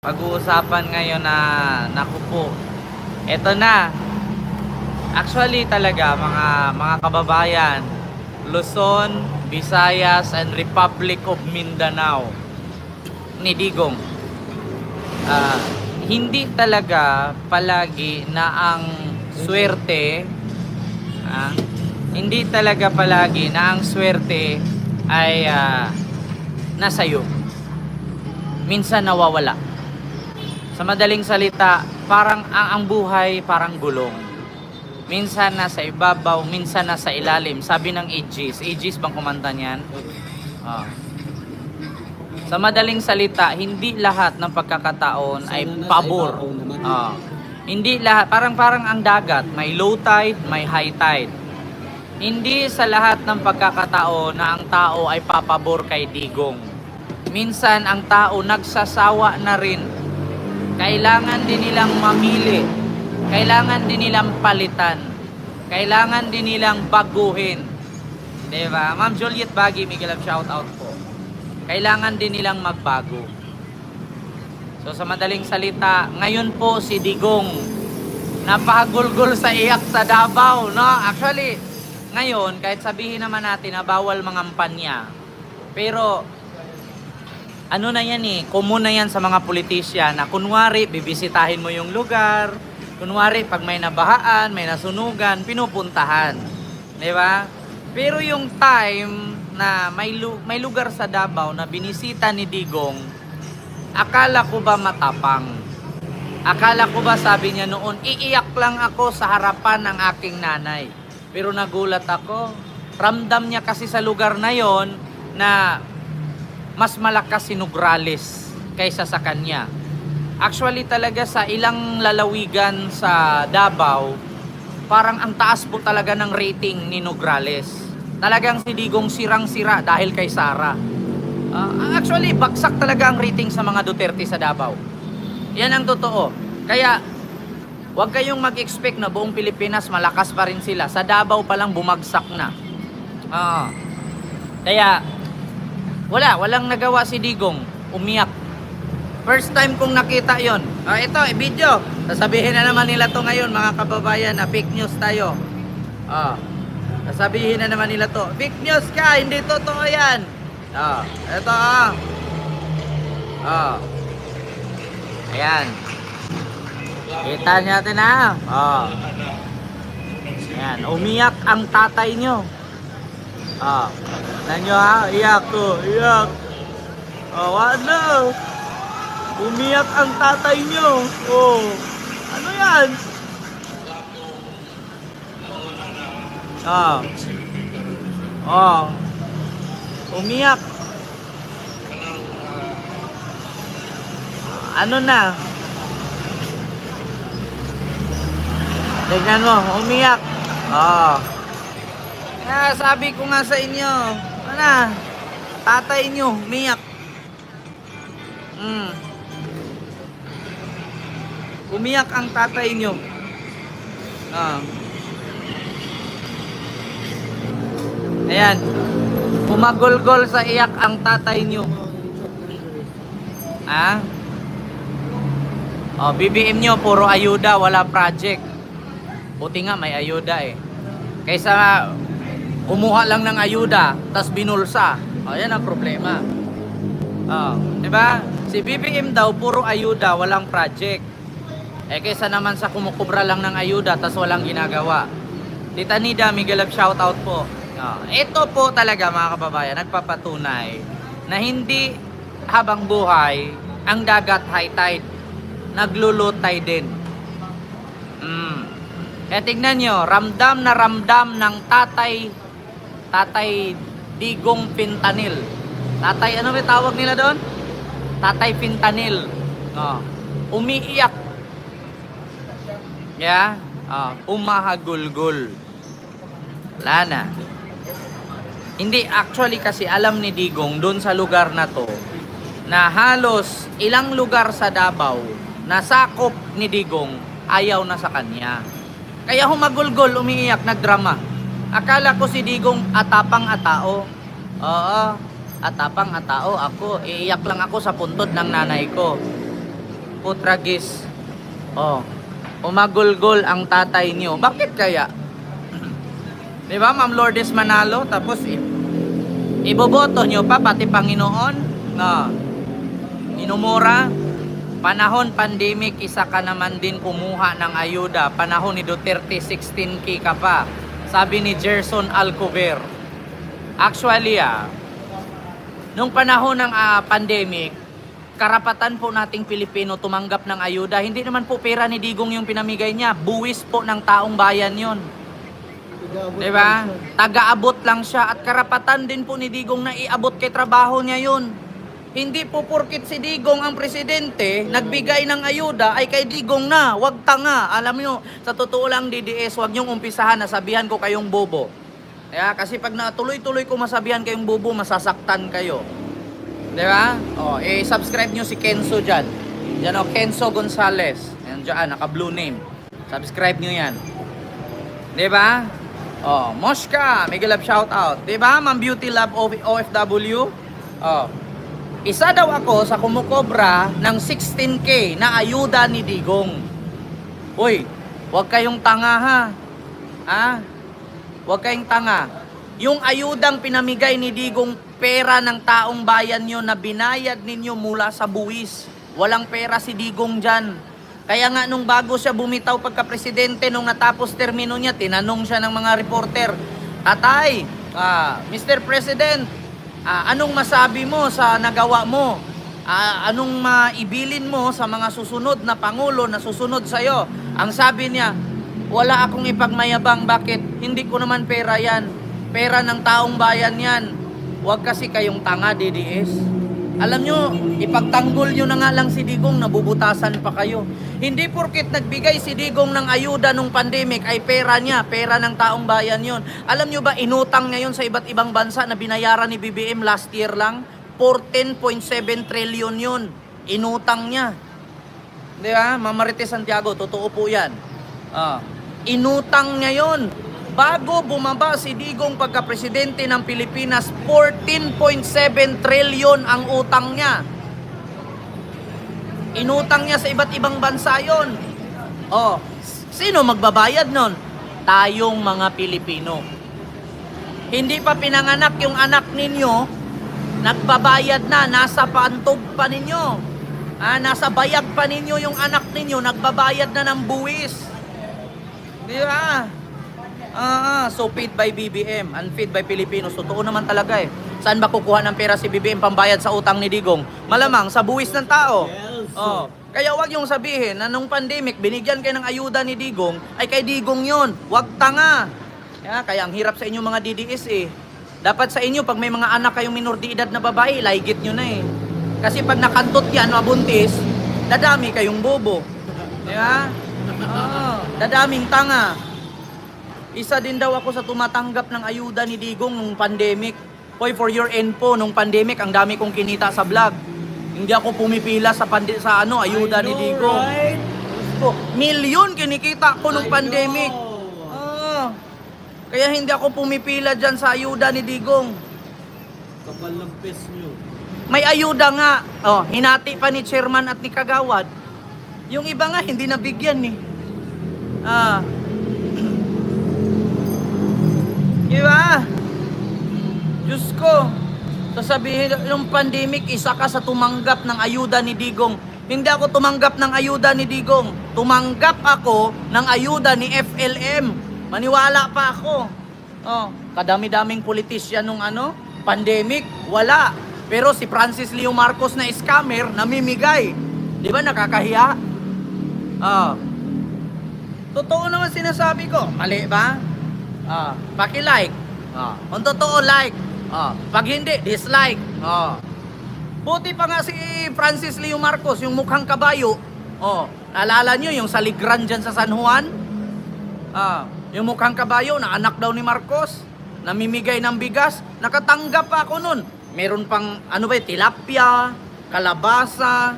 Pag-uusapan ngayon na naku po, eto na. Actually talaga mga kababayan, Luzon, Visayas and Republic of Mindanao ni Digong. Hindi talaga palagi na ang swerte, hindi talaga palagi na ang swerte ay nasa iyo. Minsan nawawala. Sa madaling salita, parang ang buhay parang gulong. Minsan nasa ibabaw, minsan nasa ilalim. Sabi ng Aegis. Aegis bang kumanta niyan? Sa madaling salita, hindi lahat ng pagkakataon ay pabor. Hindi lahat, parang ang dagat, may low tide, may high tide. Hindi sa lahat ng pagkakataon na ang tao ay papabor kay Digong. Minsan ang tao nagsasawa na rin. Kailangan din nilang mamili. Kailangan din nilang palitan. Kailangan din nilang baguhin. Diba? Ma'am Juliet Bagi, Miguel, shout out po. Kailangan din nilang magbago. So sa madaling salita, ngayon po si Digong napakagulgol sa iyak sa Davao, no? Actually, ngayon kahit sabihin naman natin na bawal mangampanya, pero ano na yan common na yan sa mga politisyan na kunwari bibisitahin mo yung lugar, kunwari pag may nabahaan, may nasunugan, pinupuntahan. Di ba? Pero yung time na may lugar sa Davao na binisita ni Digong, akala ko ba matapang? Akala ko ba, sabi niya noon, iiyak lang ako sa harapan ng aking nanay. Pero nagulat ako. Ramdam niya kasi sa lugar na yon na mas malakas si Nograles kaysa sa kanya. Actually talaga sa ilang lalawigan sa Davao, parang ang taas po talaga ng rating ni Nograles. Talagang si Digong sirang-sira dahil kay Sara. Actually, bagsak talaga ang rating sa mga Duterte sa Davao. Yan ang totoo. Kaya, huwag kayong mag-expect na buong Pilipinas malakas pa rin sila. Sa Davao pa lang bumagsak na. Kaya, walang nagawa si Digong. Umiyak. First time kong nakita yon. Ito, video. Sasabihin na naman nila to ngayon, mga kababayan, na fake news tayo. Sasabihin na naman nila to. Fake news ka, hindi totoo yan. Ito, ayan. Kita natin na. Ayan, umiyak ang tatay nyo. Nanyo iyak ko, iyak. Ano? Umiyak ang tatay nyo. Ano yan? Umiyak. Ano na? Tignan mo, umiyak. Sabi ko nga sa inyo, tatay nyo, umiyak. Umiyak ang tatay nyo. Ayan. Pumagulgol sa iyak ang tatay nyo. BBM nyo, puro ayuda, wala project. Buti nga may ayuda Kaysa kumuha lang ng ayuda, tas binulsa. Yan ang problema. Diba? Si BBM daw, puro ayuda, walang project. Kaysa naman sa kumukubra lang ng ayuda, tas walang ginagawa. Tita Nida, Miguel, shout out po. Ito po talaga mga kababayan, nagpapatunay na hindi habang buhay ang dagat high tide, naglo-low tide din. Tignan nyo, ramdam na ramdam ng tatay Digong Fentanyl. Tatay, ano may tawag nila doon? Tatay Fentanyl. Umiiyak. Umahagulgol. Wala na. Hindi, actually kasi alam ni Digong doon sa lugar na to na halos ilang lugar sa Davao na sakop ni Digong ayaw na sa kanya. Kaya humagulgol, umiiyak, nagdrama. Akala ko si Digong atapang-atao. Atapang-atao ako. Iiyak lang ako sa puntod ng nanay ko. Putragis. Oh, umagulgol ang tatay niyo. Bakit kaya? Di ba, Ma'am Lourdes Manalo? Tapos, iboboto nyo pa, pati Panginoon? No. Inumura. Panahon pandemic, isa ka naman din kumuha ng ayuda. Panahon ni Duterte, 16K ka pa. Sabi ni Gerson Alcover. Actually, nung panahon ng pandemic, karapatan po nating Pilipino tumanggap ng ayuda. Hindi naman po pera ni Digong yung pinamigay niya. Buwis po ng taong bayan yon. Diba? Taga-abot lang siya at karapatan din po ni Digong na iabot kay trabaho niya yun. Hindi po porkit si Digong ang presidente, nagbigay ng ayuda ay kay Digong na. Wag tanga. Alam nyo, sa totoo lang DDS, wag nyong umpisahan na sabihan ko kayong bobo. Kasi pag natuloy-tuloy ko masabihan kayong bobo, masasaktan kayo. Diba? Subscribe nyo si Kenzo dyan. Yan Kenzo Gonzales. Yan dyan, naka-blue name. Subscribe nyo yan. Diba? Moshka, mega love shoutout. Diba, Ma'am Beauty Love OFW? Isa daw ako sa kumukobra ng 16K na ayuda ni Digong. Uy, huwag kayong tanga ha. Huwag kayong tanga. Yung ayudang pinamigay ni Digong, pera ng taong bayan nyo na binayad ninyo mula sa buwis. Walang pera si Digong dyan. Kaya nga nung bago siya bumitaw pagka-presidente, nung natapos termino niya, tinanong siya ng mga reporter, Tatay, Mr. President, anong masabi mo sa nagawa mo? Anong maibilin mo sa mga susunod na Pangulo na susunod sa'yo? Ang sabi niya, wala akong ipagmayabang. Bakit? Hindi ko naman pera yan. Pera ng taong bayan yan. Huwag kasi kayong tanga, DDS. Alam nyo, ipagtanggol nyo na nga lang si Digong, nabubutasan pa kayo. Hindi porkit nagbigay si Digong ng ayuda nung pandemic ay pera niya, pera ng taong bayan yon. Alam nyo ba, inutang ngayon sa iba't ibang bansa na binayaran ni BBM last year lang? 14.7 trillion yun. Inutang niya. Di ba? Ma'am Marites Santiago, totoo po yan. Inutang niya yon. Bago bumaba si Digong pagka-presidente ng Pilipinas, 14.7 trillion ang utang niya. Inutang niya sa iba't ibang bansa yon. Sino magbabayad nun? Tayong mga Pilipino. Hindi pa pinanganak yung anak ninyo, nagbabayad na, nasa paantog pa ninyo. Nasa bayag pa ninyo yung anak ninyo, nagbabayad na ng buwis. Di ba? So paid by BBM, unpaid by Filipinos. Totoo naman talaga eh. Saan ba kukuha ng pera si BBM pambayad sa utang ni Digong? Malamang sa buwis ng tao. Kaya wag yung sabihin na nung pandemic binigyan kayo ng ayuda ni Digong ay kay Digong yun. Wag tanga. Kaya ang hirap sa inyo mga DDS eh. Dapat sa inyo pag may mga anak kayong minor de edad na babae, laigit nyo na eh. Kasi pag nakantot yan, mabuntis, dadami kayong bobo. Diba? Dadaming tanga. Isa din daw ako sa tumatanggap ng ayuda ni Digong nung pandemic. Hoy, for your info, nung pandemic, ang dami kong kinita sa vlog. Hindi ako pumipila sa ayuda ni Digong. Right? Milyon kinikita ko nung pandemic. Kaya hindi ako pumipila dyan sa ayuda ni Digong. Kapal ng pes nyo. May ayuda nga. Hinati pa ni chairman at ni Kagawad. Yung iba nga, hindi nabigyan eh. Diba? Diyos ko, sasabihin ng pandemic, isa ka sa tumanggap ng ayuda ni Digong. Hindi ako tumanggap ng ayuda ni Digong. Tumanggap ako ng ayuda ni FLM. Maniwala pa ako. Kadami-daming politisyan nung pandemic, wala. Pero si Francis Leo Marcos na scammer, namimigay. Di ba nakakahiya? Totoo naman sinasabi ko. Mali ba? Paki-like. Kung totoo, like. Pag hindi, dislike. Buti pa nga si Francis Leo Marcos, yung mukhang kabayo. Naalala nyo yung saligran dyan sa San Juan? Yung mukhang kabayo na anak daw ni Marcos, namimigay ng bigas, nakatanggap pa ako nun. Meron pang, tilapia, kalabasa,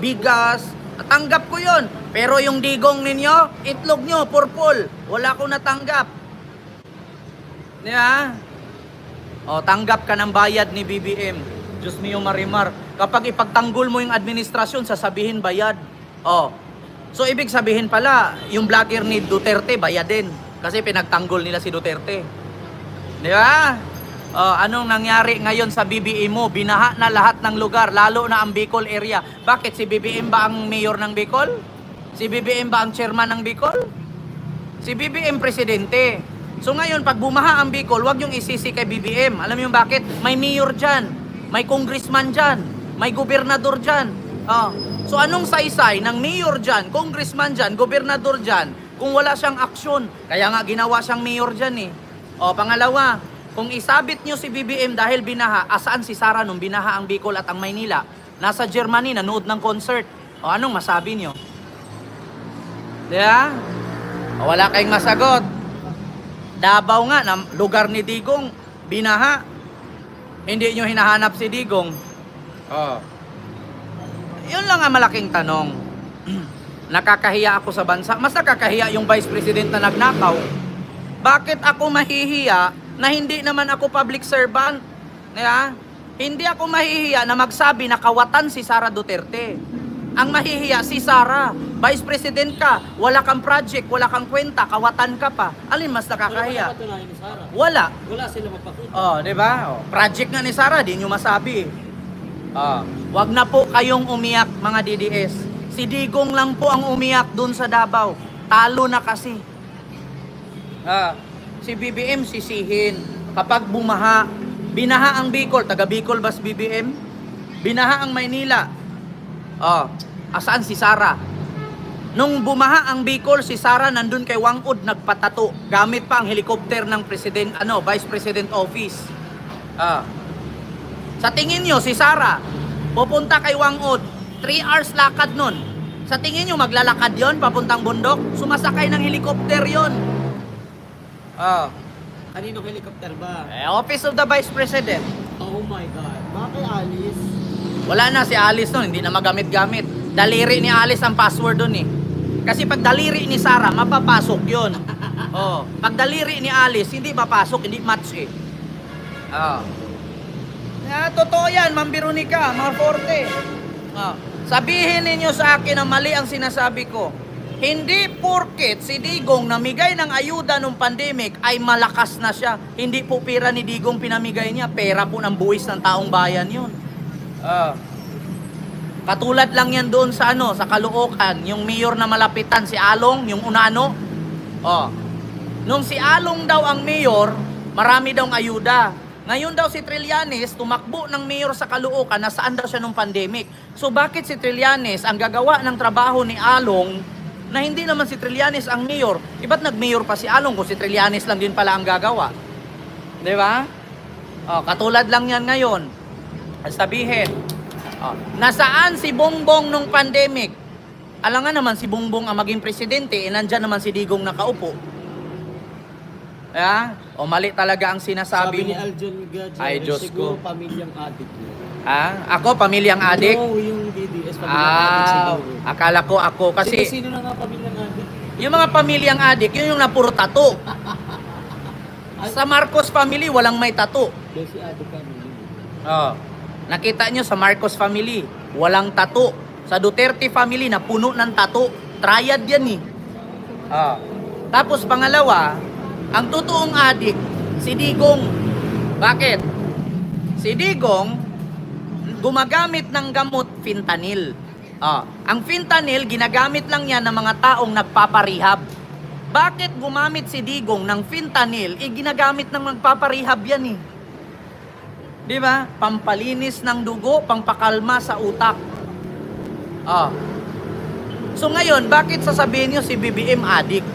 bigas, natanggap ko yon. Pero yung Digong ninyo, itlog nyo, purple, wala ko natanggap. Diba? Tanggap ka ng bayad ni BBM. Diyos mio Marimar. Kapag ipagtanggol mo yung administrasyon, sasabihin bayad. Oh. So ibig sabihin pala, yung vlogger ni Duterte bayad din kasi pinagtanggol nila si Duterte. Di ba? Oh, anong nangyari ngayon sa BBM mo? Binaha na lahat ng lugar, lalo na ang Bicol area. Bakit? Si BBM ba ang mayor ng Bicol? Si BBM ba ang chairman ng Bicol? Si BBM presidente. So ngayon, pag bumaha ang Bicol, wag yung isisi kay BBM. Alam niyo bakit? May mayor dyan, may congressman dyan, may gobernador dyan. Oh. So anong saysay ng mayor dyan, congressman dyan, gobernador dyan, kung wala siyang aksyon? Kaya nga ginawa siyang mayor dyan eh. O pangalawa, kung isabit nyo si BBM dahil binaha, asaan si Sara nung binaha ang Bicol at ang Maynila? Nasa Germany, nanood ng concert. O anong masabi nyo? Diba? O, wala kayong masagot. Davao nga, na lugar ni Digong, binaha. Hindi nyo hinahanap si Digong. Oh. Yun lang ang malaking tanong. Nakakahiya ako sa bansa. Mas nakakahiya yung Vice President na nagnakaw. Bakit ako mahihiya na hindi naman ako public servant? Diba? Hindi ako mahihiya na magsabi na kawatan si Sara Duterte. Ang mahihiya si Sara. Vice President ka, wala kang project, wala kang kwenta, kawatan ka pa. Alin mas nakakahiya? Wala patunayan ni Sara. Wala. Wala sila mapakita. Oh, 'di ba? Oh, project nga ni Sara, di nyo masabi. Oh, wag na po kayong umiyak mga DDS. Si Digong lang po ang umiyak dun sa Davao. Talo na kasi. Si BBM sisihin kapag bumaha. Binaha ang Bicol, taga Bicol bas BBM? Binaha ang Maynila. Oh, asaan si Sara? Nung bumaha ang Bicol, si Sara nandun kay Wangud nagpatato. Gamit pa ang helicopter ng President, Vice President Office. Sa tingin nyo, si Sara, pupunta kay Wangud, 3 hours lakad nun. Sa tingin nyo, maglalakad yon papuntang bundok? Sumasakay ng helicopter yon. Kanino helicopter ba? Office of the Vice President. Oh my God. Bakit Alice? Wala na si Alice nun, hindi na magamit-gamit. Daliri ni Alice ang password dun eh. Kasi pag daliri ni Sara, mapapasok yun. Oh, pag daliri ni Alice, hindi papasok, hindi match eh. Totoo yan, Ma'am Veronica, mga forte. Sabihin ninyo sa akin na mali ang sinasabi ko. Hindi porket si Digong namigay ng ayuda nung pandemic ay malakas na siya. Hindi po pera ni Digong pinamigay niya. Pera po ng buwis ng taong bayan yun. Katulad lang yan doon sa sa Caloocan, yung mayor na malapitan, si Along, yung unano. Nung si Along daw ang mayor, marami daw ayuda. Ngayon daw si Trillanes, tumakbo ng mayor sa Caloocan, nasaan daw siya nung pandemic. So bakit si Trillanes ang gagawa ng trabaho ni Along na hindi naman si Trillanes ang mayor? Iba't nag-mayor pa si Along kung si Trillanes lang din pala ang gagawa? Di ba? Katulad lang yan ngayon. Sabihin, nasaan si Bongbong nung pandemic? Alam nga naman si Bongbong ang maging presidente, nandyan naman si Digong nakaupo. Mali talaga ang sinasabi Sabi ni mo. Aljon Gadget, Ay, Diyos siguro ko. pamilyang adik niya. Ako, pamilyang adik? No, yung DDS, pamilyang adik siguro. Akala ko ako kasi Sino na nga pamilyang adik? yung mga pamilyang adik, yun yung napuro tato. Sa Marcos family, walang may tato. Si adik kami. Nakita nyo sa Marcos family, walang tato. Sa Duterte family, napuno ng tato. Triad yan eh. Tapos pangalawa, ang totoong adik, si Digong. Bakit? Si Digong, gumagamit ng gamot fentanyl. Ang fentanyl, ginagamit lang yan ng mga taong nagpaparehab. Bakit gumamit si Digong ng fentanyl? Ginagamit ng nagpaparehab yan eh. Di ba? Pampalinis ng dugo, pangpakalma sa utak. So ngayon, bakit sasabihin nyo si BBM adik?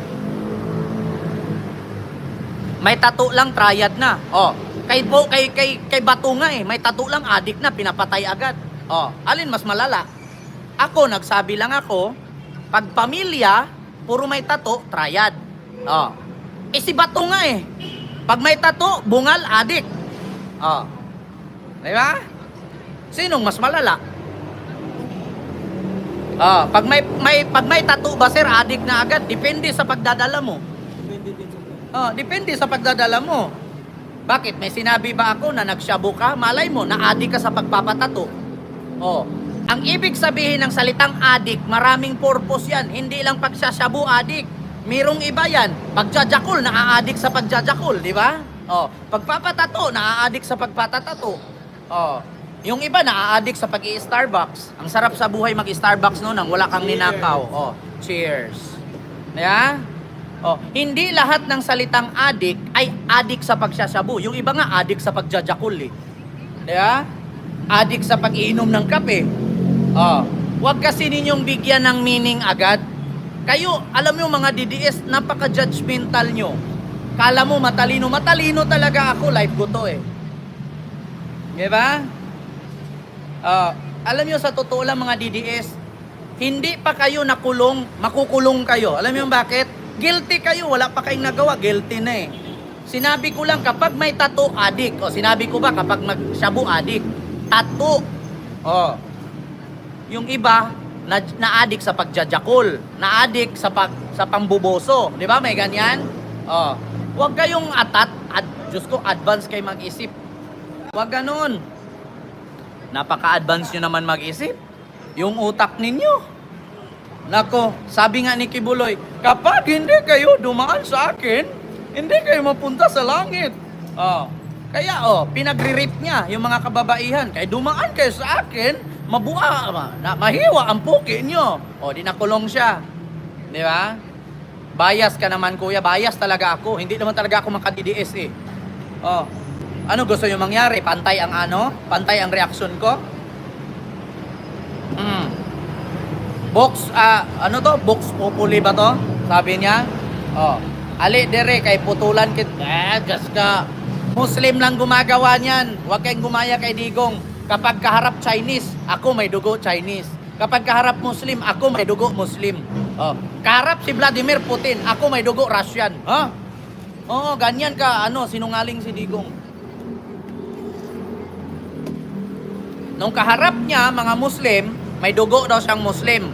May tattoo lang, triad na. Kay Bato nga eh, may tattoo lang, adik na, pinapatay agad. Alin mas malala? Ako, nagsabi lang ako, pag pamilya, puro may tattoo, triad. Si Bato nga eh. Pag may tattoo, bungal, adik. Diba? Sinong mas malala? Pag may tattoo ba sir, adik na agad? Depende sa pagdadala mo. Depende sa pagdadala mo. Bakit? May sinabi ba ako na nagshabu ka? Malay mo, na-addict ka sa pagpapatato. Oh, ang ibig sabihin ng salitang addict, maraming purpose yan. Hindi lang pagsashabu addict. Merong iba yan. Pagjajakul, naa-addict sa pagjajakul, di ba? Oh, pagpapatato, naa-addict sa pagpatatato. Oh, yung iba naa-addict sa pag-i-Starbucks. Ang sarap sa buhay mag-Starbucks no nang wala kang ninakaw. Oh, cheers. Yeah? Oh, hindi lahat ng salitang addict ay addict sa pagsashabu. Yung iba nga addict sa pagjajakul eh. Yeah? Addict sa pag-iinom ng kape. Oh, wag kasi ninyong bigyan ng meaning agad. Kayo, alam mo mga DDS, napaka-judgmental nyo. Kala mo matalino. Matalino talaga ako. Life ko to eh. Diba? Alam nyo sa totoo lang mga DDS, hindi pa kayo nakulong, makukulong kayo. Alam nyo bakit? Guilty kayo. Wala pa kayong nagawa. Guilty na eh. Sinabi ko lang kapag may tattoo, addict. O sinabi ko ba kapag mag-shabu, addict. Tattoo. O. Yung iba, na-addict sa pagjajakol. Na-addict sa pambuboso. Di ba? May ganyan? O. Huwag kayong Diyos ko, advance kayo mag-isip. Huwag ganun. Napaka-advance nyo naman mag-isip. Yung utak ninyo. Nako, sabi nga ni Kibuloy, kapag hindi kayo dumaan sa akin, hindi kayo mapunta sa langit. Oh. Kaya pinagre-rape niya yung mga kababaihan. Kaya dumaan kayo sa akin, mahiwa ang puki nyo. Di nakulong siya. Di ba? Bias ka naman kuya, bias talaga ako. Hindi naman talaga ako maka-DDS eh. Ano gusto nyo mangyari? Pantay ang Pantay ang reaksyon ko? Box, Box populi ba to? Sabi niya. Ali dere kay putulan kit. Gas ka. Muslim lang gumagawa niyan. Huwag kayong gumaya kay Digong. Kapag kaharap Chinese, ako may dugo Chinese. Kapag kaharap Muslim, ako may dugo Muslim. Kaharap si Vladimir Putin, ako may dugo Russian. Ganyan ka, sinungaling si Digong. Nung kaharap niya, mga Muslim, may dugo daw siyang Muslim.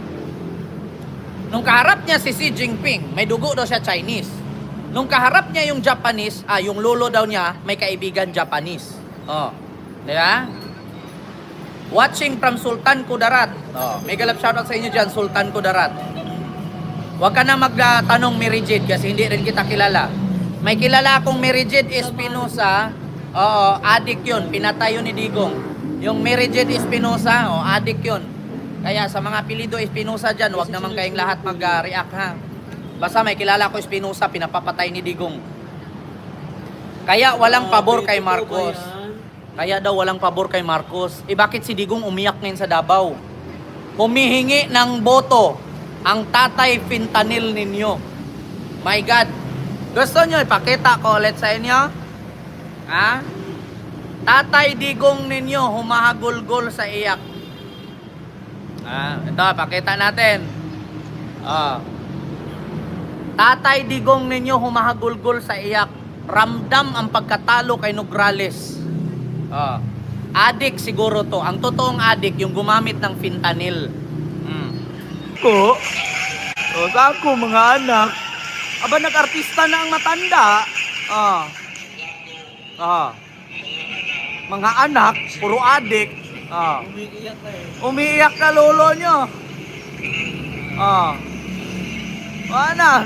Nung kaharap niya si Xi Jinping, may dugo daw siya Chinese. Nung kaharap niya yung Japanese, yung lolo daw niya, may kaibigan Japanese. Di ba? Watching from Sultan Kudarat. May galap shoutout sa inyo dyan, Sultan Kudarat. Huwag ka na magtanong Mary Jade kasi hindi rin kita kilala. May kilala akong Mary Jade Espinosa. Addict yun. Pinatay yun ni Digong. Yung Mary Jade Espinosa, addict yun. Kaya sa mga apelido Espinosa dyan, huwag naman kayong lahat mag-react ha. Basta may kilala ko Espinosa, pinapapatay ni Digong. Kaya walang pabor kay Marcos. Kaya daw walang pabor kay Marcos. Bakit si Digong umiyak ngayon sa Davao? Humihingi ng boto ang tatay fentanyl ninyo. My God. Gusto nyo ipakita ko ulit sa inyo? Ha? Tatay Digong ninyo humahagulgol sa iyak. Ito, pakita natin. Tatay Digong ninyo humahagulgol sa iyak. Ramdam ang pagkatalo kay Nograles. Addict siguro to. Ang totoong addict, yung gumamit ng fentanyl. Sa ako mga anak, aba nag-artista na ang matanda. Mga anak, puro addict. Umiiyak na lolo nyo.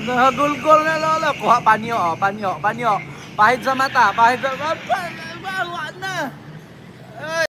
Nagulgol na lolo. Kuha panyo, panyo. Pahid sa mata, pahid sa mata.